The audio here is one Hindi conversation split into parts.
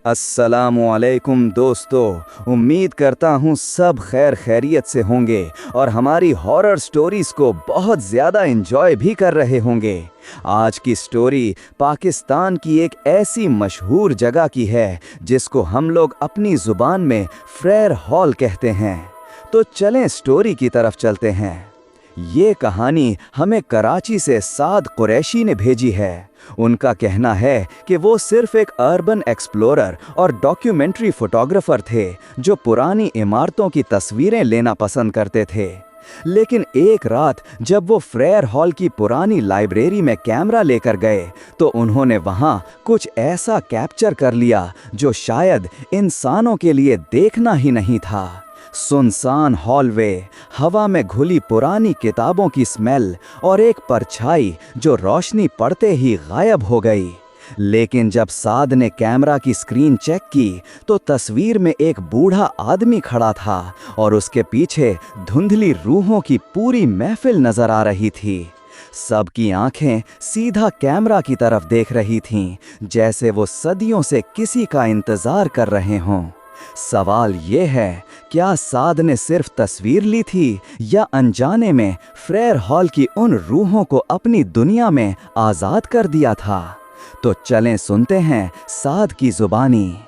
अस्सलामुअलैकुम दोस्तों, उम्मीद करता हूँ सब खैर खैरियत से होंगे और हमारी हॉरर स्टोरीज़ को बहुत ज़्यादा एंजॉय भी कर रहे होंगे। आज की स्टोरी पाकिस्तान की एक ऐसी मशहूर जगह की है जिसको हम लोग अपनी ज़ुबान में फ्रेयर हॉल कहते हैं। तो चलें स्टोरी की तरफ चलते हैं। ये कहानी हमें कराची से साद कुरैशी ने भेजी है। उनका कहना है कि वो सिर्फ एक अर्बन एक्सप्लोरर और डॉक्यूमेंट्री फोटोग्राफर थे जो पुरानी इमारतों की तस्वीरें लेना पसंद करते थे। लेकिन एक रात जब वो फ्रेयर हॉल की पुरानी लाइब्रेरी में कैमरा लेकर गए तो उन्होंने वहाँ कुछ ऐसा कैप्चर कर लिया जो शायद इंसानों के लिए देखना ही नहीं था। सुनसान हॉलवे, हवा में घुली पुरानी किताबों की स्मेल और एक परछाई जो रोशनी पड़ते ही गायब हो गई। लेकिन जब साद ने कैमरा की स्क्रीन चेक की तो तस्वीर में एक बूढ़ा आदमी खड़ा था और उसके पीछे धुंधली रूहों की पूरी महफिल नजर आ रही थी। सबकी आंखें सीधा कैमरा की तरफ देख रही थीं, जैसे वो सदियों से किसी का इंतजार कर रहे हों। सवाल ये है, क्या साद ने सिर्फ तस्वीर ली थी या अनजाने में फ्रेयर हॉल की उन रूहों को अपनी दुनिया में आज़ाद कर दिया था? तो चलें सुनते हैं साद की ज़ुबानी।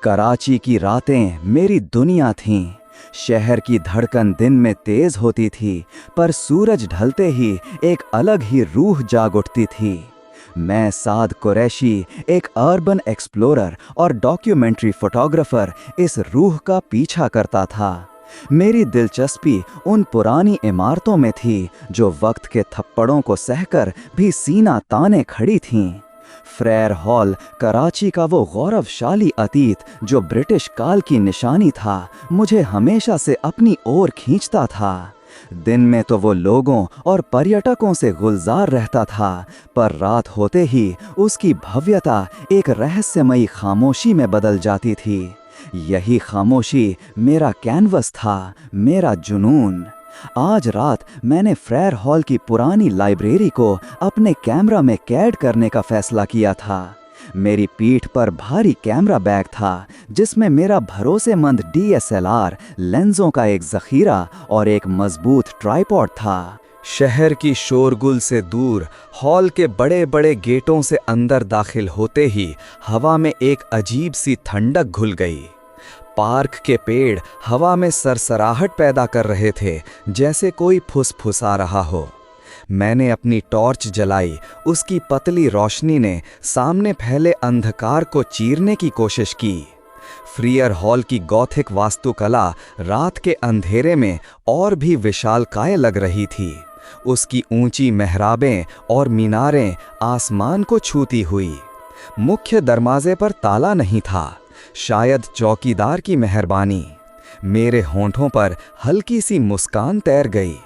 कराची की रातें मेरी दुनिया थीं। शहर की धड़कन दिन में तेज होती थी, पर सूरज ढलते ही एक अलग ही रूह जाग उठती थी। मैं साद कुरैशी, एक अर्बन एक्सप्लोरर और डॉक्यूमेंट्री फोटोग्राफर, इस रूह का पीछा करता था। मेरी दिलचस्पी उन पुरानी इमारतों में थी जो वक्त के थप्पड़ों को सहकर भी सीना ताने खड़ी थीं। फ्रेयर हॉल कराची का वो गौरवशाली अतीत जो ब्रिटिश काल की निशानी था, मुझे हमेशा से अपनी ओर खींचता था। दिन में तो वो लोगों और पर्यटकों से गुलजार रहता था, पर रात होते ही उसकी भव्यता एक रहस्यमयी खामोशी में बदल जाती थी। यही खामोशी मेरा कैनवस था, मेरा जुनून। आज रात मैंने फ्रेयर हॉल की पुरानी लाइब्रेरी को अपने कैमरा में कैद करने का फैसला किया था। मेरी पीठ पर भारी कैमरा बैग था जिसमें मेरा भरोसेमंद DSLR लेंसों का एक ज़ख़ीरा और एक मजबूत ट्राइपॉड था। शहर की शोरगुल से दूर हॉल के बड़े बड़े गेटों से अंदर दाखिल होते ही हवा में एक अजीब सी ठंडक घुल गई। पार्क के पेड़ हवा में सरसराहट पैदा कर रहे थे, जैसे कोई फुसफुसा रहा हो। मैंने अपनी टॉर्च जलाई। उसकी पतली रोशनी ने सामने फैले अंधकार को चीरने की कोशिश की। फ्रेयर हॉल की गॉथिक वास्तुकला रात के अंधेरे में और भी विशालकाय लग रही थी। उसकी ऊंची मेहराबें और मीनारें आसमान को छूती हुई। मुख्य दरवाजे पर ताला नहीं था, शायद चौकीदार की मेहरबानी। मेरे होंठों पर हल्की सी मुस्कान तैर गई।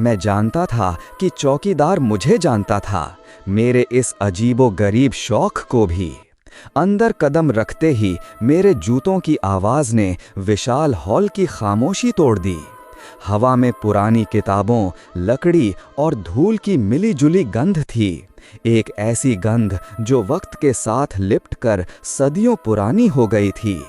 मैं जानता था कि चौकीदार मुझे जानता था, मेरे इस अजीबो गरीब शौक को भी। अंदर कदम रखते ही मेरे जूतों की आवाज़ ने विशाल हॉल की खामोशी तोड़ दी। हवा में पुरानी किताबों, लकड़ी और धूल की मिली-जुली गंध थी। एक ऐसी गंध जो वक्त के साथ लिपट कर सदियों पुरानी हो गई थी।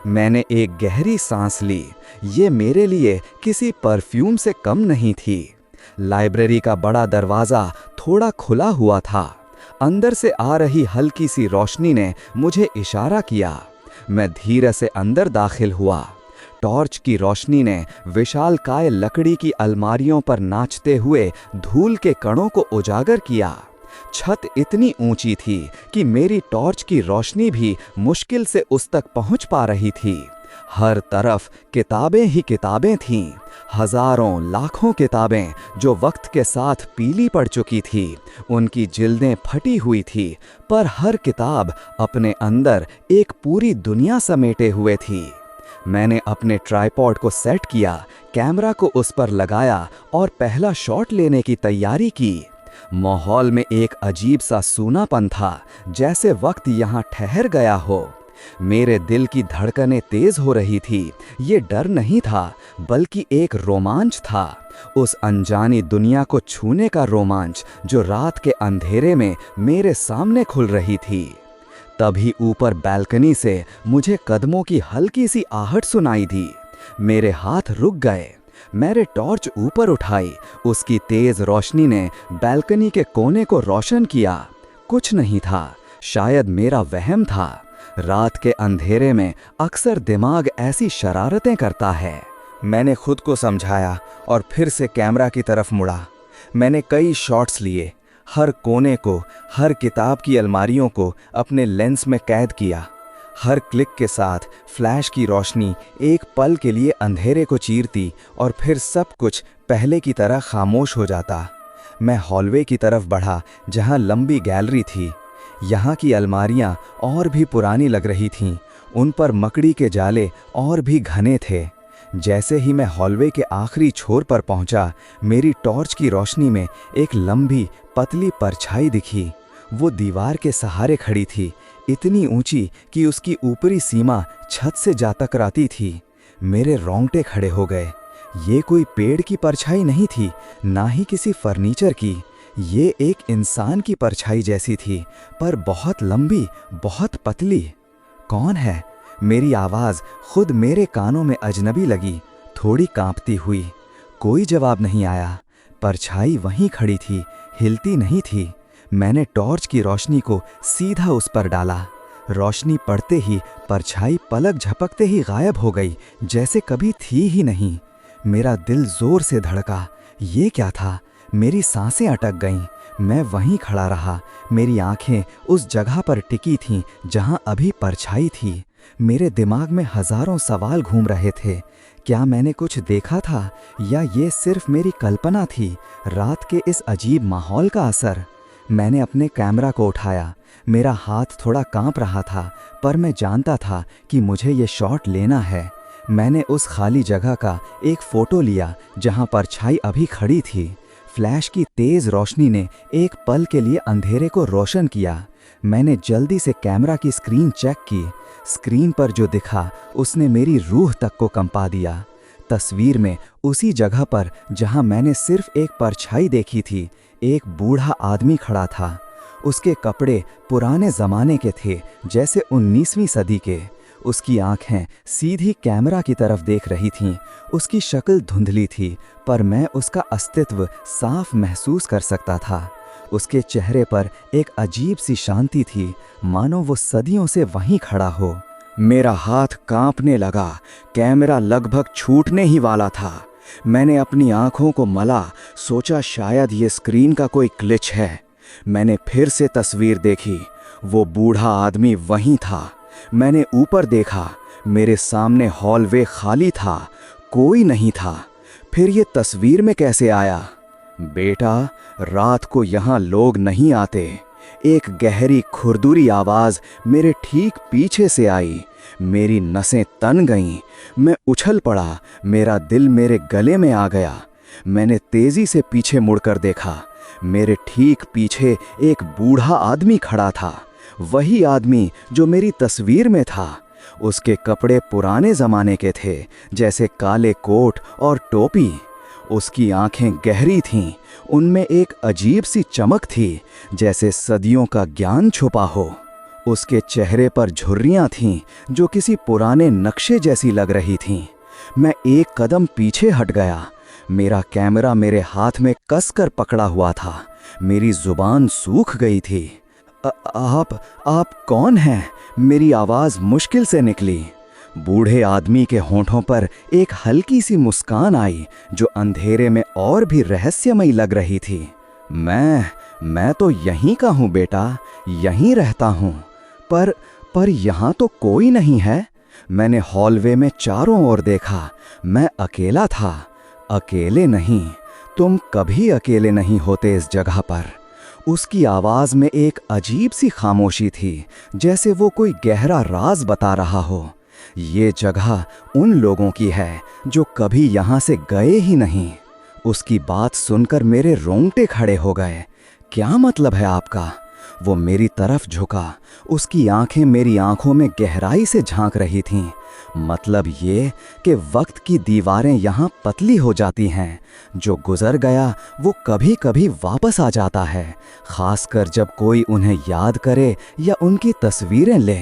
मैंने एक गहरी सांस ली। ये मेरे लिए किसी परफ्यूम से कम नहीं थी। लाइब्रेरी का बड़ा दरवाज़ा थोड़ा खुला हुआ था। अंदर से आ रही हल्की सी रोशनी ने मुझे इशारा किया। मैं धीरे से अंदर दाखिल हुआ। टॉर्च की रोशनी ने विशालकाय लकड़ी की अलमारियों पर नाचते हुए धूल के कणों को उजागर किया। छत इतनी ऊंची थी कि मेरी टॉर्च की रोशनी भी मुश्किल से उस तक पहुंच पा रही थी। हर तरफ किताबें ही किताबें थीं, हजारों लाखों किताबें जो वक्त के साथ पीली पड़ चुकी थी। उनकी जिल्दें फटी हुई थी, पर हर किताब अपने अंदर एक पूरी दुनिया समेटे हुए थी। मैंने अपने ट्राइपॉड को सेट किया, कैमरा को उस पर लगाया और पहला शॉट लेने की तैयारी की। माहौल में एक अजीब सा सूनापन था, जैसे वक्त यहाँ ठहर गया हो। मेरे दिल की धड़कनें तेज हो रही थी। ये डर नहीं था, बल्कि एक रोमांच था। उस अनजानी दुनिया को छूने का रोमांच जो रात के अंधेरे में मेरे सामने खुल रही थी। तभी ऊपर बैल्कनी से मुझे कदमों की हल्की सी आहट सुनाई दी। मेरे हाथ रुक गए। मैंने टॉर्च ऊपर उठाई। उसकी तेज रोशनी ने बैल्कनी के कोने को रोशन किया। कुछ नहीं था, शायद मेरा वहम था। रात के अंधेरे में अक्सर दिमाग ऐसी शरारतें करता है। मैंने खुद को समझाया और फिर से कैमरा की तरफ मुड़ा। मैंने कई शॉट्स लिए, हर कोने को, हर किताब की अलमारियों को अपने लेंस में कैद किया। हर क्लिक के साथ फ्लैश की रोशनी एक पल के लिए अंधेरे को चीरती और फिर सब कुछ पहले की तरह खामोश हो जाता। मैं हॉलवे की तरफ बढ़ा जहां लंबी गैलरी थी। यहाँ की अलमारियाँ और भी पुरानी लग रही थीं, उन पर मकड़ी के जाले और भी घने थे। जैसे ही मैं हॉलवे के आखिरी छोर पर पहुंचा, मेरी टॉर्च की रोशनी में एक लंबी पतली परछाई दिखी। वो दीवार के सहारे खड़ी थी, इतनी ऊंची कि उसकी ऊपरी सीमा छत से जा टकराती थी। मेरे रोंगटे खड़े हो गए। ये कोई पेड़ की परछाई नहीं थी, ना ही किसी फर्नीचर की। ये एक इंसान की परछाई जैसी थी, पर बहुत लंबी, बहुत पतली। कौन है? मेरी आवाज़ खुद मेरे कानों में अजनबी लगी, थोड़ी कांपती हुई। कोई जवाब नहीं आया। परछाई वहीं खड़ी थी, हिलती नहीं थी। मैंने टॉर्च की रोशनी को सीधा उस पर डाला। रोशनी पड़ते ही परछाई पलक झपकते ही गायब हो गई, जैसे कभी थी ही नहीं। मेरा दिल जोर से धड़का। ये क्या था? मेरी सांसें अटक गईं। मैं वहीं खड़ा रहा। मेरी आंखें उस जगह पर टिकी थीं जहां अभी परछाई थी। मेरे दिमाग में हजारों सवाल घूम रहे थे। क्या मैंने कुछ देखा था या ये सिर्फ मेरी कल्पना थी? रात के इस अजीब माहौल का असर। मैंने अपने कैमरा को उठाया। मेरा हाथ थोड़ा कांप रहा था, पर मैं जानता था कि मुझे ये शॉट लेना है। मैंने उस खाली जगह का एक फ़ोटो लिया जहां परछाई अभी खड़ी थी। फ्लैश की तेज़ रोशनी ने एक पल के लिए अंधेरे को रोशन किया। मैंने जल्दी से कैमरा की स्क्रीन चेक की। स्क्रीन पर जो दिखा उसने मेरी रूह तक को कंपा दिया। तस्वीर में उसी जगह पर जहां मैंने सिर्फ एक परछाई देखी थी, एक बूढ़ा आदमी खड़ा था। उसके कपड़े पुराने ज़माने के थे, जैसे 19वीं सदी के। उसकी आंखें सीधी कैमरा की तरफ देख रही थीं। उसकी शक्ल धुंधली थी, पर मैं उसका अस्तित्व साफ महसूस कर सकता था। उसके चेहरे पर एक अजीब सी शांति थी, मानो वो सदियों से वहीं खड़ा हो। मेरा हाथ कांपने लगा। कैमरा लगभग छूटने ही वाला था। मैंने अपनी आंखों को मला, सोचा शायद ये स्क्रीन का कोई ग्लिच है। मैंने फिर से तस्वीर देखी। वो बूढ़ा आदमी वहीं था। मैंने ऊपर देखा। मेरे सामने हॉलवे खाली था, कोई नहीं था। फिर ये तस्वीर में कैसे आया? बेटा, रात को यहाँ लोग नहीं आते। एक गहरी खुरदुरी आवाज़ मेरे ठीक पीछे से आई। मेरी नसें तन गईं। मैं उछल पड़ा। मेरा दिल मेरे गले में आ गया। मैंने तेज़ी से पीछे मुड़कर देखा। मेरे ठीक पीछे एक बूढ़ा आदमी खड़ा था, वही आदमी जो मेरी तस्वीर में था। उसके कपड़े पुराने ज़माने के थे, जैसे काले कोट और टोपी। उसकी आंखें गहरी थीं, उनमें एक अजीब सी चमक थी, जैसे सदियों का ज्ञान छुपा हो। उसके चेहरे पर झुर्रियाँ थीं जो किसी पुराने नक्शे जैसी लग रही थीं। मैं एक कदम पीछे हट गया। मेरा कैमरा मेरे हाथ में कसकर पकड़ा हुआ था। मेरी जुबान सूख गई थी। आप कौन हैं? मेरी आवाज़ मुश्किल से निकली। बूढ़े आदमी के होंठों पर एक हल्की सी मुस्कान आई, जो अंधेरे में और भी रहस्यमयी लग रही थी। मैं तो यहीं का हूँ बेटा, यहीं रहता हूँ। पर यहाँ तो कोई नहीं है। मैंने हॉलवे में चारों ओर देखा। मैं अकेला था। अकेले नहीं, तुम कभी अकेले नहीं होते इस जगह पर। उसकी आवाज़ में एक अजीब सी खामोशी थी, जैसे वो कोई गहरा राज बता रहा हो। ये जगह उन लोगों की है जो कभी यहाँ से गए ही नहीं। उसकी बात सुनकर मेरे रोंगटे खड़े हो गए। क्या मतलब है आपका? वो मेरी तरफ झुका। उसकी आंखें मेरी आंखों में गहराई से झांक रही थीं। मतलब ये कि वक्त की दीवारें यहाँ पतली हो जाती हैं। जो गुजर गया वो कभी कभी वापस आ जाता है, खासकर जब कोई उन्हें याद करे या उनकी तस्वीरें ले।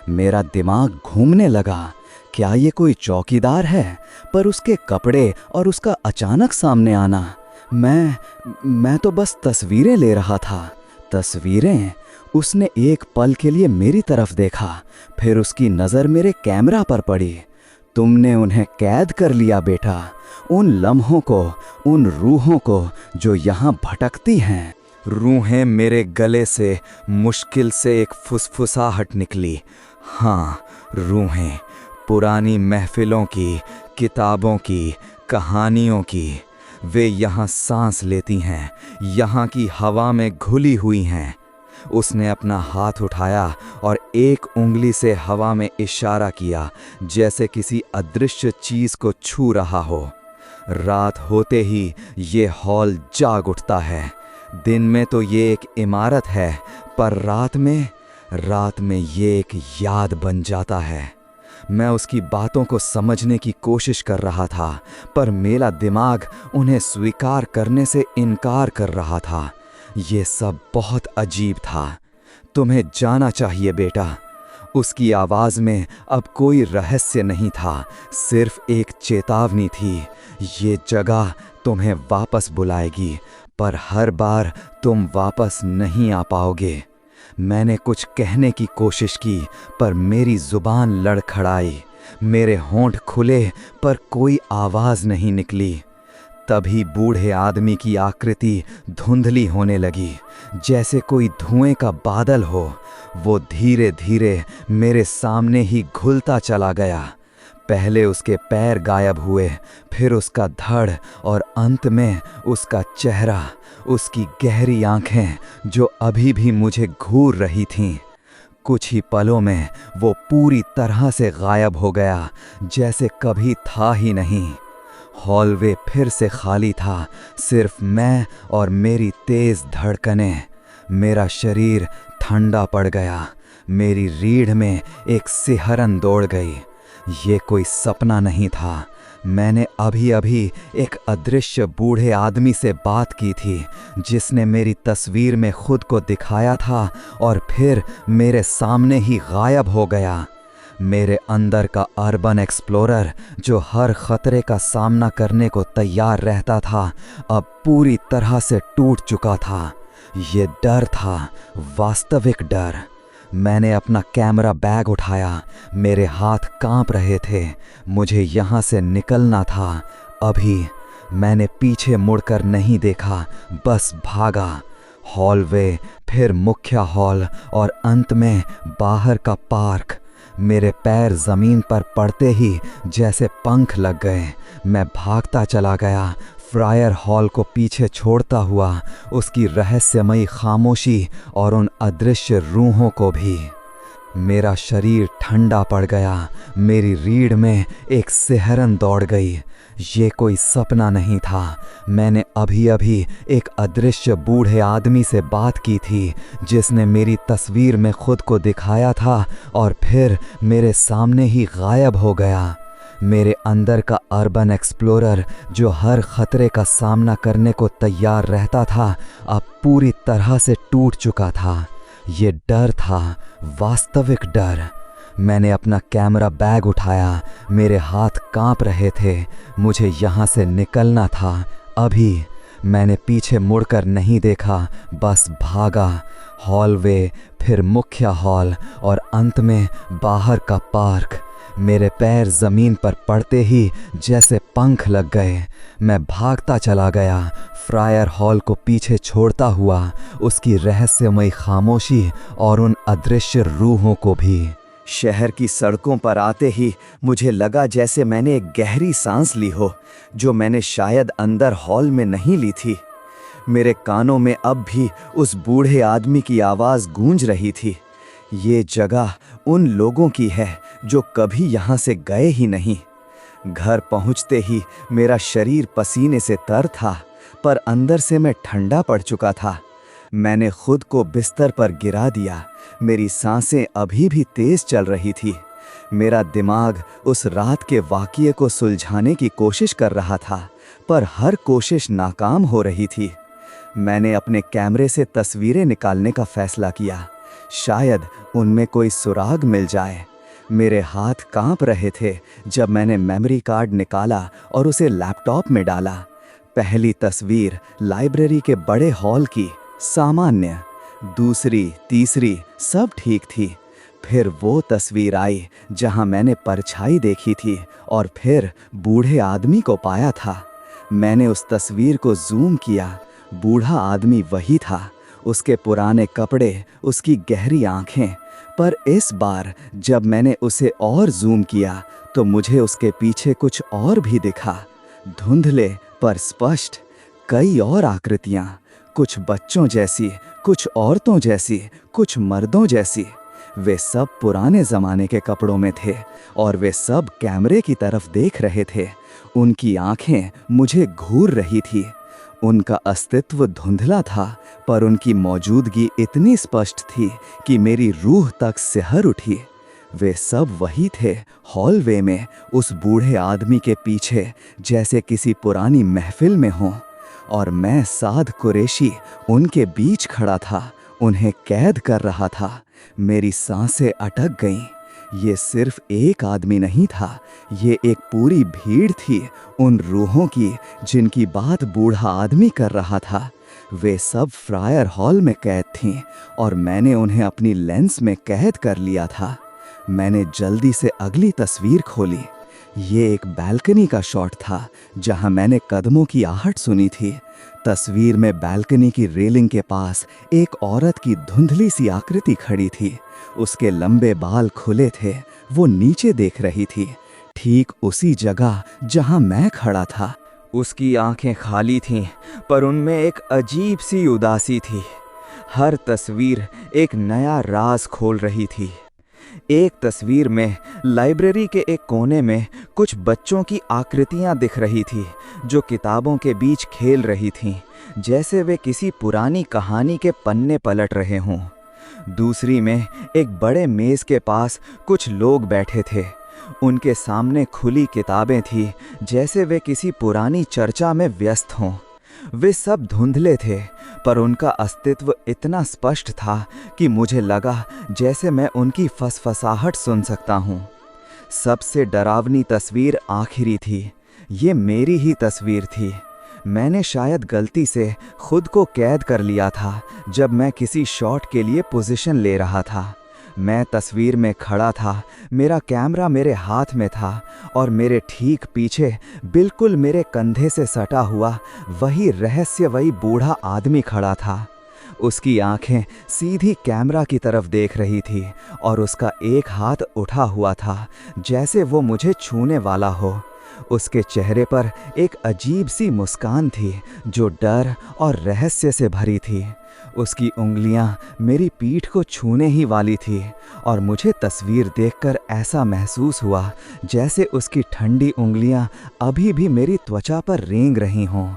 मेरा दिमाग घूमने लगा। क्या ये कोई चौकीदार है? पर उसके कपड़े और उसका अचानक सामने आना। मैं तो बस तस्वीरें ले रहा था। तस्वीरें? उसने एक पल के लिए मेरी तरफ देखा, फिर उसकी नज़र मेरे कैमरा पर पड़ी। तुमने उन्हें कैद कर लिया बेटा, उन लम्हों को, उन रूहों को जो यहाँ भटकती हैं। रूहें मेरे गले से मुश्किल से एक फुसफुसाहट निकली। हाँ, रूहें, पुरानी महफिलों की, किताबों की, कहानियों की। वे यहाँ सांस लेती हैं, यहाँ की हवा में घुली हुई हैं। उसने अपना हाथ उठाया और एक उंगली से हवा में इशारा किया, जैसे किसी अदृश्य चीज़ को छू रहा हो। रात होते ही ये हॉल जाग उठता है। दिन में तो ये एक इमारत है, पर रात में ये एक याद बन जाता है। मैं उसकी बातों को समझने की कोशिश कर रहा था, पर मेरा दिमाग उन्हें स्वीकार करने से इनकार कर रहा था। ये सब बहुत अजीब था। तुम्हें जाना चाहिए बेटा। उसकी आवाज़ में अब कोई रहस्य नहीं था, सिर्फ एक चेतावनी थी। ये जगह तुम्हें वापस बुलाएगी, पर हर बार तुम वापस नहीं आ पाओगे। मैंने कुछ कहने की कोशिश की, पर मेरी जुबान लड़खड़ाई। मेरे होंठ खुले, पर कोई आवाज़ नहीं निकली। तभी बूढ़े आदमी की आकृति धुंधली होने लगी, जैसे कोई धुएं का बादल हो। वो धीरे धीरे मेरे सामने ही घुलता चला गया। पहले उसके पैर गायब हुए, फिर उसका धड़ और अंत में उसका चेहरा, उसकी गहरी आंखें जो अभी भी मुझे घूर रही थीं। कुछ ही पलों में वो पूरी तरह से गायब हो गया, जैसे कभी था ही नहीं। हॉलवे फिर से खाली था, सिर्फ मैं और मेरी तेज़ धड़कनें। मेरा शरीर ठंडा पड़ गया, मेरी रीढ़ में एक सिहरन दौड़ गई। ये कोई सपना नहीं था। मैंने अभी अभी एक अदृश्य बूढ़े आदमी से बात की थी, जिसने मेरी तस्वीर में खुद को दिखाया था और फिर मेरे सामने ही गायब हो गया। मेरे अंदर का अर्बन एक्सप्लोरर, जो हर खतरे का सामना करने को तैयार रहता था, अब पूरी तरह से टूट चुका था। ये डर था, वास्तविक डर। मैंने अपना कैमरा बैग उठाया। मेरे हाथ कांप रहे थे। मुझे यहाँ से निकलना था अभी। मैंने पीछे मुड़कर नहीं देखा, बस भागा। हॉलवे, फिर मुख्य हॉल और अंत में बाहर का पार्क। मेरे पैर ज़मीन पर पड़ते ही जैसे पंख लग गए। मैं भागता चला गया, फ्रायर हॉल को पीछे छोड़ता हुआ, उसकी रहस्यमयी खामोशी और उन अदृश्य रूहों को भी। मेरा शरीर ठंडा पड़ गया, मेरी रीढ़ में एक सिहरन दौड़ गई। ये कोई सपना नहीं था। मैंने अभी अभी एक अदृश्य बूढ़े आदमी से बात की थी, जिसने मेरी तस्वीर में खुद को दिखाया था और फिर मेरे सामने ही गायब हो गया। मेरे अंदर का अर्बन एक्सप्लोरर, जो हर खतरे का सामना करने को तैयार रहता था, अब पूरी तरह से टूट चुका था। ये डर था, वास्तविक डर। मैंने अपना कैमरा बैग उठाया। मेरे हाथ कांप रहे थे। मुझे यहाँ से निकलना था अभी। मैंने पीछे मुड़कर नहीं देखा, बस भागा। हॉलवे, फिर मुख्य हॉल और अंत में बाहर का पार्क। मेरे पैर ज़मीन पर पड़ते ही जैसे पंख लग गए। मैं भागता चला गया, फ्रायर हॉल को पीछे छोड़ता हुआ, उसकी रहस्यमयी खामोशी और उन अदृश्य रूहों को भी। शहर की सड़कों पर आते ही मुझे लगा जैसे मैंने एक गहरी सांस ली हो, जो मैंने शायद अंदर हॉल में नहीं ली थी। मेरे कानों में अब भी उस बूढ़े आदमी की आवाज़ गूंज रही थी। ये जगह उन लोगों की है जो कभी यहाँ से गए ही नहीं। घर पहुँचते ही मेरा शरीर पसीने से तर था, पर अंदर से मैं ठंडा पड़ चुका था। मैंने खुद को बिस्तर पर गिरा दिया। मेरी सांसें अभी भी तेज चल रही थी। मेरा दिमाग उस रात के वाक़ये को सुलझाने की कोशिश कर रहा था, पर हर कोशिश नाकाम हो रही थी। मैंने अपने कैमरे से तस्वीरें निकालने का फैसला किया। शायद उनमें कोई सुराग मिल जाए। मेरे हाथ कांप रहे थे जब मैंने मेमोरी कार्ड निकाला और उसे लैपटॉप में डाला। पहली तस्वीर लाइब्रेरी के बड़े हॉल की, सामान्य। दूसरी, तीसरी सब ठीक थी। फिर वो तस्वीर आई जहां मैंने परछाई देखी थी और फिर बूढ़े आदमी को पाया था। मैंने उस तस्वीर को जूम किया। बूढ़ा आदमी वही था, उसके पुराने कपड़े, उसकी गहरी आंखें। पर इस बार जब मैंने उसे और जूम किया तो मुझे उसके पीछे कुछ और भी दिखा। धुंधले पर स्पष्ट कई और आकृतियां, कुछ बच्चों जैसी, कुछ औरतों जैसी, कुछ मर्दों जैसी। वे सब पुराने ज़माने के कपड़ों में थे और वे सब कैमरे की तरफ देख रहे थे। उनकी आंखें मुझे घूर रही थी। उनका अस्तित्व धुंधला था, पर उनकी मौजूदगी इतनी स्पष्ट थी कि मेरी रूह तक सिहर उठी। वे सब वही थे, हॉलवे में, उस बूढ़े आदमी के पीछे, जैसे किसी पुरानी महफिल में हों। और मैं साद कुरैशी उनके बीच खड़ा था, उन्हें कैद कर रहा था। मेरी सांसें अटक गईं। ये सिर्फ एक आदमी नहीं था, ये एक पूरी भीड़ थी उन रूहों की जिनकी बात बूढ़ा आदमी कर रहा था। वे सब फ्रायर हॉल में कैद थीं और मैंने उन्हें अपनी लेंस में कैद कर लिया था। मैंने जल्दी से अगली तस्वीर खोली। ये एक बालकनी का शॉट था जहां मैंने कदमों की आहट सुनी थी। तस्वीर में बालकनी की रेलिंग के पास एक औरत की धुंधली सी आकृति खड़ी थी। उसके लंबे बाल खुले थे, वो नीचे देख रही थी, ठीक उसी जगह जहां मैं खड़ा था। उसकी आंखें खाली थीं, पर उनमें एक अजीब सी उदासी थी। हर तस्वीर एक नया राज खोल रही थी। एक तस्वीर में लाइब्रेरी के एक कोने में कुछ बच्चों की आकृतियां दिख रही थी जो किताबों के बीच खेल रही थीं, जैसे वे किसी पुरानी कहानी के पन्ने पलट रहे हों। दूसरी में एक बड़े मेज़ के पास कुछ लोग बैठे थे। उनके सामने खुली किताबें थीं, जैसे वे किसी पुरानी चर्चा में व्यस्त हों। वे सब धुंधले थे, पर उनका अस्तित्व इतना स्पष्ट था कि मुझे लगा जैसे मैं उनकी फसफसाहट सुन सकता हूँ। सबसे डरावनी तस्वीर आखिरी थी। ये मेरी ही तस्वीर थी। मैंने शायद गलती से खुद को कैद कर लिया था जब मैं किसी शॉट के लिए पोजीशन ले रहा था। मैं तस्वीर में खड़ा था, मेरा कैमरा मेरे हाथ में था और मेरे ठीक पीछे, बिल्कुल मेरे कंधे से सटा हुआ, वही रहस्यमयी बूढ़ा आदमी खड़ा था। उसकी आंखें सीधी कैमरा की तरफ देख रही थी और उसका एक हाथ उठा हुआ था, जैसे वो मुझे छूने वाला हो। उसके चेहरे पर एक अजीब सी मुस्कान थी जो डर और रहस्य से भरी थी। उसकी उंगलियां मेरी पीठ को छूने ही वाली थी और मुझे तस्वीर देखकर ऐसा महसूस हुआ जैसे उसकी ठंडी उंगलियां अभी भी मेरी त्वचा पर रेंग रही हों।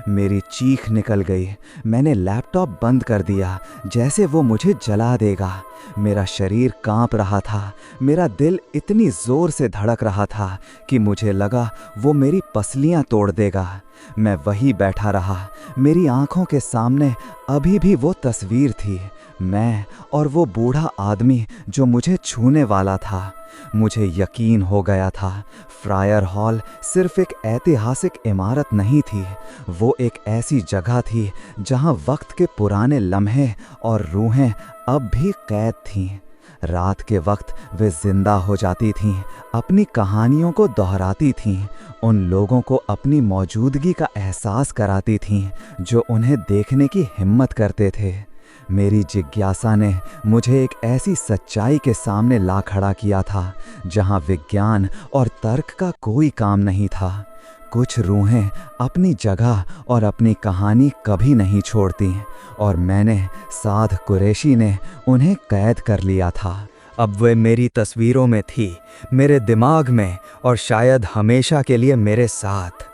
मेरी चीख निकल गई। मैंने लैपटॉप बंद कर दिया, जैसे वो मुझे जला देगा। मेरा शरीर कांप रहा था। मेरा दिल इतनी ज़ोर से धड़क रहा था कि मुझे लगा वो मेरी पसलियां तोड़ देगा। मैं वहीं बैठा रहा। मेरी आंखों के सामने अभी भी वो तस्वीर थी, मैं और वो बूढ़ा आदमी जो मुझे छूने वाला था। मुझे यकीन हो गया था, फ्रायर हॉल सिर्फ एक ऐतिहासिक इमारत नहीं थी, वो एक ऐसी जगह थी जहां वक्त के पुराने लम्हे और रूहें अब भी कैद थीं। रात के वक्त वे जिंदा हो जाती थीं, अपनी कहानियों को दोहराती थीं, उन लोगों को अपनी मौजूदगी का एहसास कराती थीं जो उन्हें देखने की हिम्मत करते थे। मेरी जिज्ञासा ने मुझे एक ऐसी सच्चाई के सामने ला खड़ा किया था जहां विज्ञान और तर्क का कोई काम नहीं था। कुछ रूहें अपनी जगह और अपनी कहानी कभी नहीं छोड़ती और मैंने, साद कुरैशी ने, उन्हें कैद कर लिया था। अब वे मेरी तस्वीरों में थी, मेरे दिमाग में, और शायद हमेशा के लिए मेरे साथ।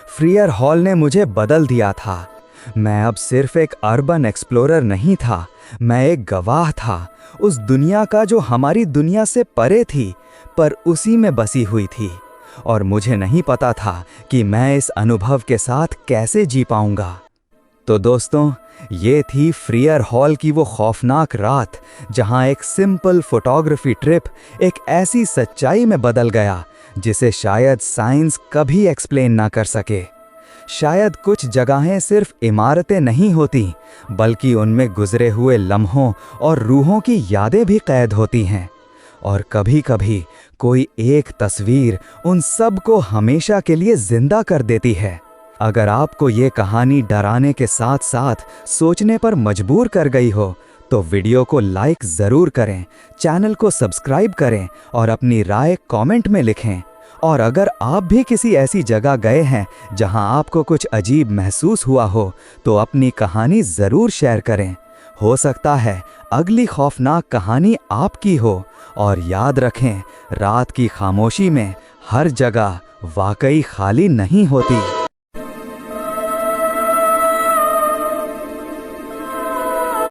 फ्रायर हॉल ने मुझे बदल दिया था। मैं अब सिर्फ एक अर्बन एक्सप्लोरर नहीं था, मैं एक गवाह था उस दुनिया का जो हमारी दुनिया से परे थी, पर उसी में बसी हुई थी। और मुझे नहीं पता था कि मैं इस अनुभव के साथ कैसे जी पाऊंगा। तो दोस्तों, ये थी फ्रियर हॉल की वो खौफनाक रात, जहां एक सिंपल फोटोग्राफी ट्रिप एक ऐसी सच्चाई में बदल गया जिसे शायद साइंस कभी एक्सप्लेन ना कर सके। शायद कुछ जगहें सिर्फ इमारतें नहीं होती, बल्कि उनमें गुजरे हुए लम्हों और रूहों की यादें भी कैद होती हैं। और कभी-कभी कोई एक तस्वीर उन सब को हमेशा के लिए जिंदा कर देती है। अगर आपको ये कहानी डराने के साथ साथ सोचने पर मजबूर कर गई हो, तो वीडियो को लाइक ज़रूर करें, चैनल को सब्सक्राइब करें और अपनी राय कमेंट में लिखें। और अगर आप भी किसी ऐसी जगह गए हैं जहां आपको कुछ अजीब महसूस हुआ हो, तो अपनी कहानी ज़रूर शेयर करें। हो सकता है अगली खौफनाक कहानी आपकी हो। और याद रखें, रात की खामोशी में हर जगह वाकई खाली नहीं होती।